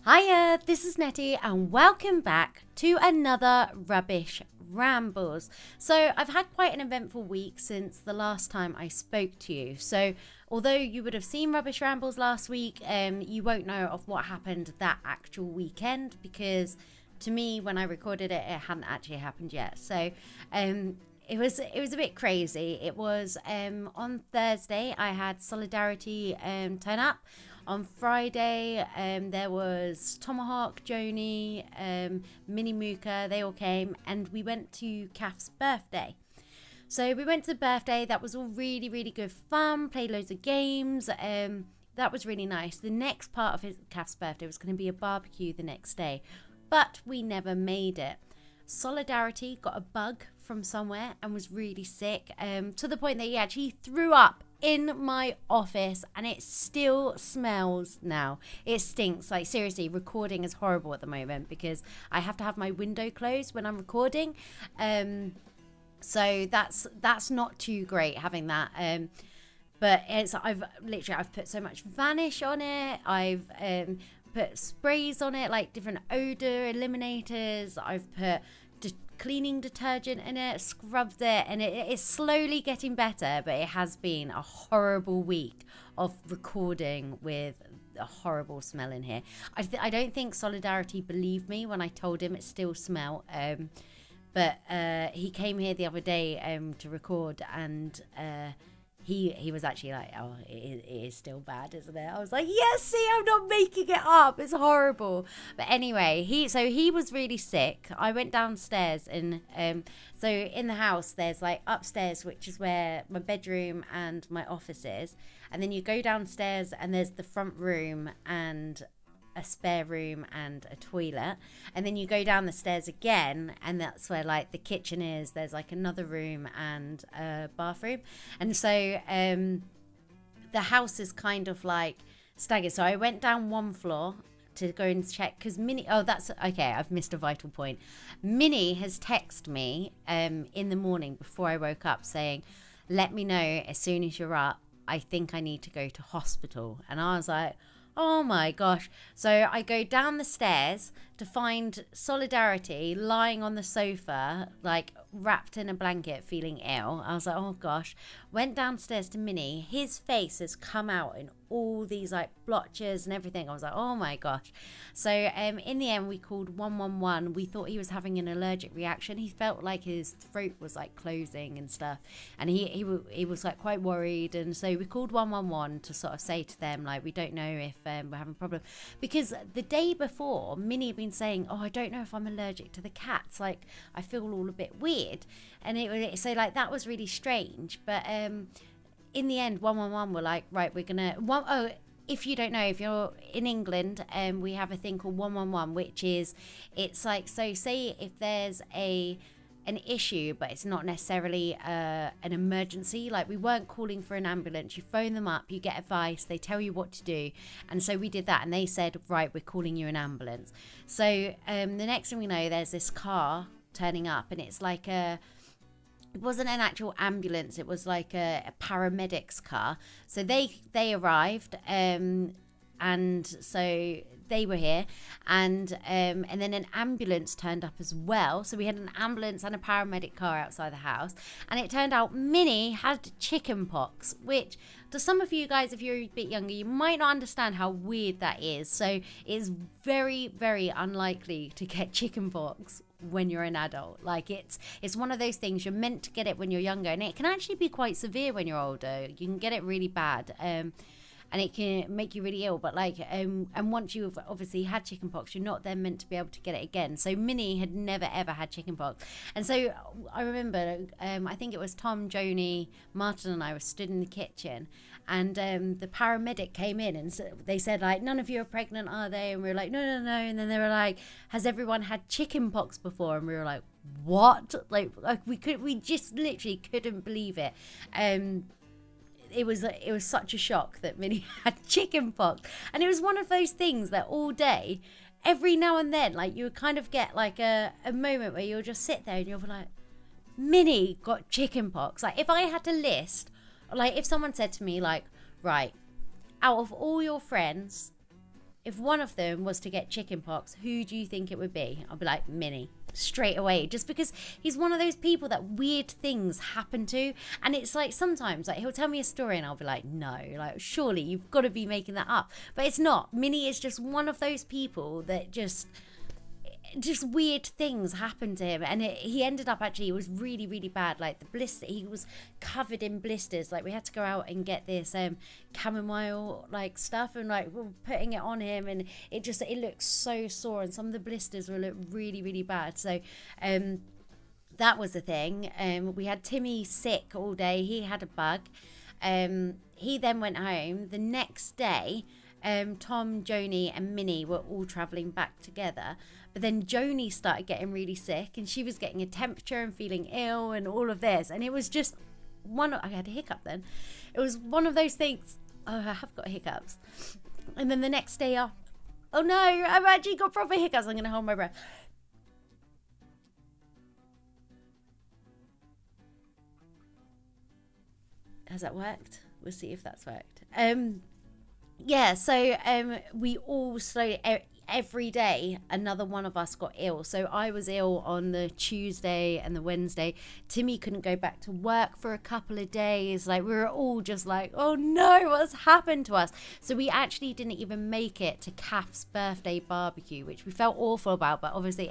Hiya, this is Netty and welcome back to another Rubbish Rambles. So I've had quite an eventful week since the last time I spoke to you. So although you would have seen Rubbish Rambles last week, you won't know of what happened that actual weekend because to me when I recorded it, it hadn't actually happened yet. So it was a bit crazy. It was on Thursday I had Solidarity turn up. On Friday, there was Tomahawk, Joni, Minnie Mooka, they all came, and we went to Kath's birthday. So we went to the birthday, that was all really, really good fun, played loads of games, that was really nice. The next part of Kath's birthday was going to be a barbecue the next day, but we never made it. Solidarity got a bug from somewhere and was really sick, to the point that he actually threw up in my office and it still smells now. It stinks. Like seriously, recording is horrible at the moment because I have to have my window closed when I'm recording. So that's not too great having that. But I've put so much Vanish on it. I've put sprays on it, like different odor eliminators. I've put cleaning detergent in it, scrubbed it, and it's slowly getting better, but it has been a horrible week of recording with a horrible smell in here. I don't think Solidarity believed me when I told him it still smelled, but he came here the other day to record, and he was actually like, oh, it is still bad, isn't it? I was like, yes, see, I'm not making it up. It's horrible. But anyway, he was really sick. I went downstairs and so in the house, there's like upstairs, which is where my bedroom and my office is. And then you go downstairs and there's the front room and a spare room and a toilet, and then you go down the stairs again and that's where like the kitchen is. There's like another room and a bathroom, and so the house is kind of like staggered. So I went down one floor to go and check because Minnie, oh that's okay, I've missed a vital point. Minnie has texted me in the morning before I woke up saying, let me know as soon as you're up, I think I need to go to hospital. And I was like, oh my gosh. So I go down the stairs to find Solidarity lying on the sofa, like wrapped in a blanket, feeling ill. I was like, oh gosh. Went downstairs to Minnie. His face has come out in all these like blotches and everything. I was like, oh my gosh. So in the end, we called 111. We thought he was having an allergic reaction. He felt like his throat was like closing and stuff. And he was like quite worried. And so we called 111 to sort of say to them, like, we don't know if we're having a problem. Because the day before, Minnie had been saying, oh, I don't know if I'm allergic to the cats. Like, I feel all a bit weird. And so like that was really strange. But in the end, 111 were like, right, we're gonna if you don't know, if you're in England, we have a thing called 111, which is, it's like, so say if there's an issue, but it's not necessarily an emergency, like we weren't calling for an ambulance, you phone them up, you get advice, they tell you what to do. And so we did that, and they said, right, we're calling you an ambulance. So the next thing we know, there's this car turning up, and it's like it wasn't an actual ambulance, it was like a paramedics car. So they arrived, and so they were here, and then an ambulance turned up as well. So we had an ambulance and a paramedic car outside the house, and it turned out Minnie had chickenpox, which to some of you guys, if you're a bit younger, you might not understand how weird that is. So it's very, very unlikely to get chickenpox when you're an adult. Like it's one of those things, you're meant to get it when you're younger, and it can actually be quite severe when you're older. You can get it really bad, and it can make you really ill. But like and once you've obviously had chickenpox, you're not then meant to be able to get it again. So Minnie had never ever had chickenpox, and so I remember I think it was Tom, Joni, Martin and I were stood in the kitchen, and the paramedic came in, and they said like, none of you are pregnant, are they? And we were like, no. And then they were like, has everyone had chickenpox before? And we were like, what? Like we just literally couldn't believe it. It was such a shock that Minnie had chickenpox, and it was one of those things that all day, every now and then, like you would kind of get like a moment where you'll just sit there and you'll be like, Minnie got chickenpox. Like if I had to list, like if someone said to me like, right, out of all your friends, if one of them was to get chickenpox, who do you think it would be? I'll be like, Minnie, straight away, just because he's one of those people that weird things happen to. And it's like, sometimes like he'll tell me a story and I'll be like, no, like surely you've got to be making that up. But it's not. Minnie is just one of those people that just weird things happened to him, and he ended up, actually, it was really, really bad. Like the blister, he was covered in blisters. Like we had to go out and get this chamomile like stuff, and like we were putting it on him, and it looks so sore, and some of the blisters will look really, really bad. So that was the thing. We had Timmy sick all day. He had a bug. He then went home. The next day, Tom, Joni and Minnie were all travelling back together. But then Joni started getting really sick, and she was getting a temperature and feeling ill and all of this. And it was just I had a hiccup then. It was one of those things. Oh, I have got hiccups. And then the next day, oh no, I've actually got proper hiccups. I'm going to hold my breath. Has that worked? We'll see if that's worked. Yeah, so we all slowly, every day another one of us got ill. So I was ill on the Tuesday and the Wednesday. Timmy couldn't go back to work for a couple of days. Like we were all just like, oh no, what's happened to us? So we actually didn't even make it to Kath's birthday barbecue, which we felt awful about, but obviously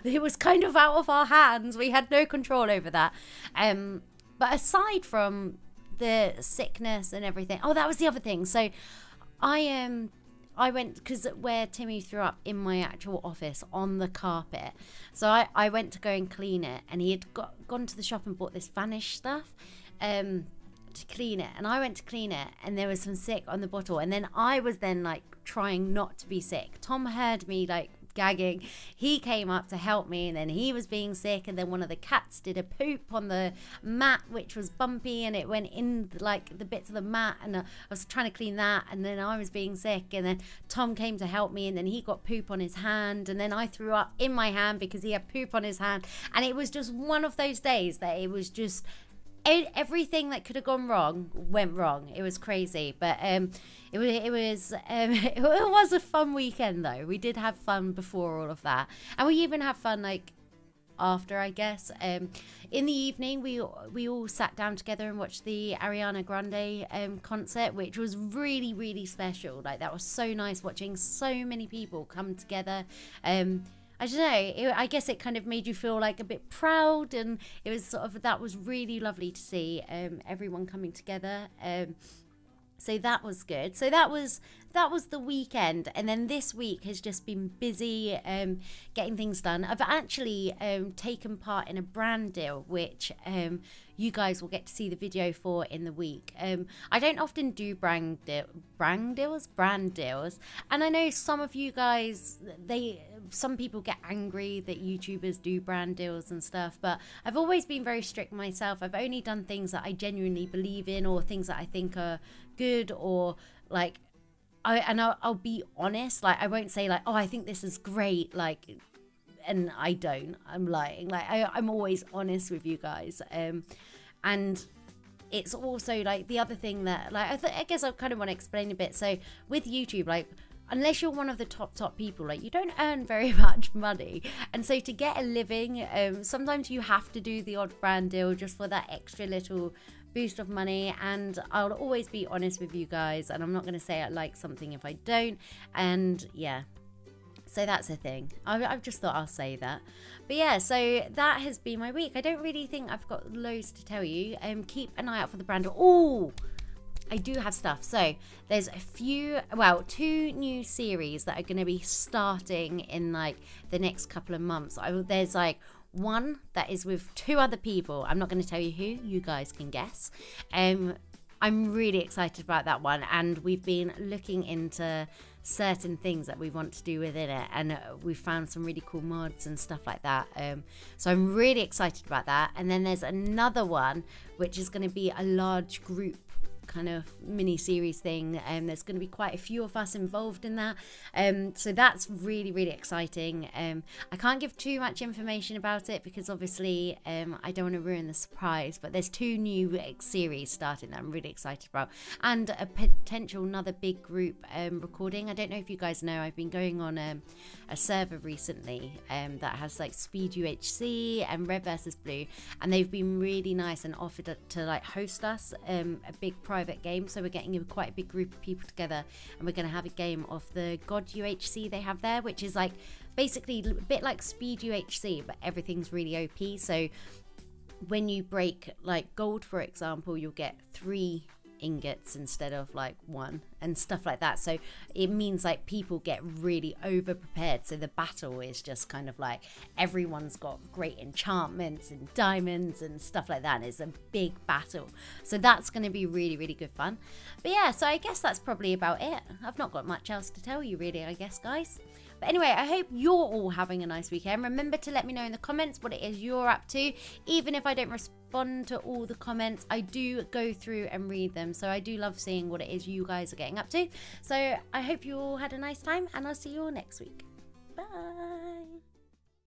it was kind of out of our hands. We had no control over that. But aside from the sickness and everything, oh, that was the other thing. So I went, because where Timmy threw up in my actual office on the carpet. So I went to go and clean it, and he had gone to the shop and bought this Vanish stuff to clean it. And I went to clean it, and there was some sick on the bottle. And then I was then like trying not to be sick. Tom heard me like gagging. He came up to help me, and then he was being sick, and then one of the cats did a poop on the mat, which was bumpy, and it went in like the bits of the mat, and I was trying to clean that, and then I was being sick, and then Tom came to help me, and then he got poop on his hand, and then I threw up in my hand because he had poop on his hand. And it was just one of those days that it was just everything that could have gone wrong went wrong. It was crazy, but it was a fun weekend though. We did have fun before all of that, and we even had fun like after, I guess. In the evening, we all sat down together and watched the Ariana Grande concert, which was really, really special. Like that was so nice, watching so many people come together. I don't know, I guess it kind of made you feel like a bit proud, and it was sort of, that was really lovely to see everyone coming together. So that was good. So that was the weekend, and then this week has just been busy getting things done. I've actually taken part in a brand deal, which you guys will get to see the video for in the week. I don't often do brand deals, and I know some of you guys, some people get angry that YouTubers do brand deals and stuff, but I've always been very strict myself. I've only done things that I genuinely believe in, or things that I think are good, or like I'll be honest. Like I won't say like, oh, I think this is great, like, and I don't. I'm lying. Like I'm always honest with you guys. And it's also like the other thing that like I guess I kind of want to explain a bit. So with YouTube, like, unless you're one of the top people, like you don't earn very much money, and so to get a living, sometimes you have to do the odd brand deal just for that extra little boost of money. And I'll always be honest with you guys, and I'm not going to say I like something if I don't. And yeah, so that's a thing. I've just thought I'll say that. But yeah, so that has been my week. I don't really think I've got loads to tell you. Keep an eye out for the brand. Oh, I do have stuff. So there's two new series that are going to be starting in like the next couple of months. There's like one that is with 2 other people. I'm not going to tell you who. You guys can guess. I'm really excited about that one, and we've been looking into certain things that we want to do within it, and we found some really cool mods and stuff like that. So I'm really excited about that. And then there's another one which is going to be a large group kind of mini series thing. There's going to be quite a few of us involved in that, so that's really, really exciting. I can't give too much information about it because obviously I don't want to ruin the surprise, but there's 2 new series starting that I'm really excited about, and a potential another big group recording. I don't know if you guys know, I've been going on a server recently that has like Speed UHC and Red versus Blue, and they've been really nice and offered to like host us a big private game. So we're getting quite a big group of people together, and we're going to have a game of the God UHC they have there, which is like basically a bit like Speed UHC, but everything's really OP. So when you break like gold, for example, you'll get 3 ingots instead of like 1 and stuff like that. So it means like people get really over prepared, so the battle is just kind of like everyone's got great enchantments and diamonds and stuff like that, and it's a big battle. So that's going to be really, really good fun. But yeah, so I guess that's probably about it. I've not got much else to tell you really, I guess, guys. But anyway, I hope you're all having a nice weekend. Remember to let me know in the comments what it is you're up to. Even if I don't respond to all the comments, I do go through and read them. So I do love seeing what it is you guys are getting up to. So I hope you all had a nice time, and I'll see you all next week. Bye.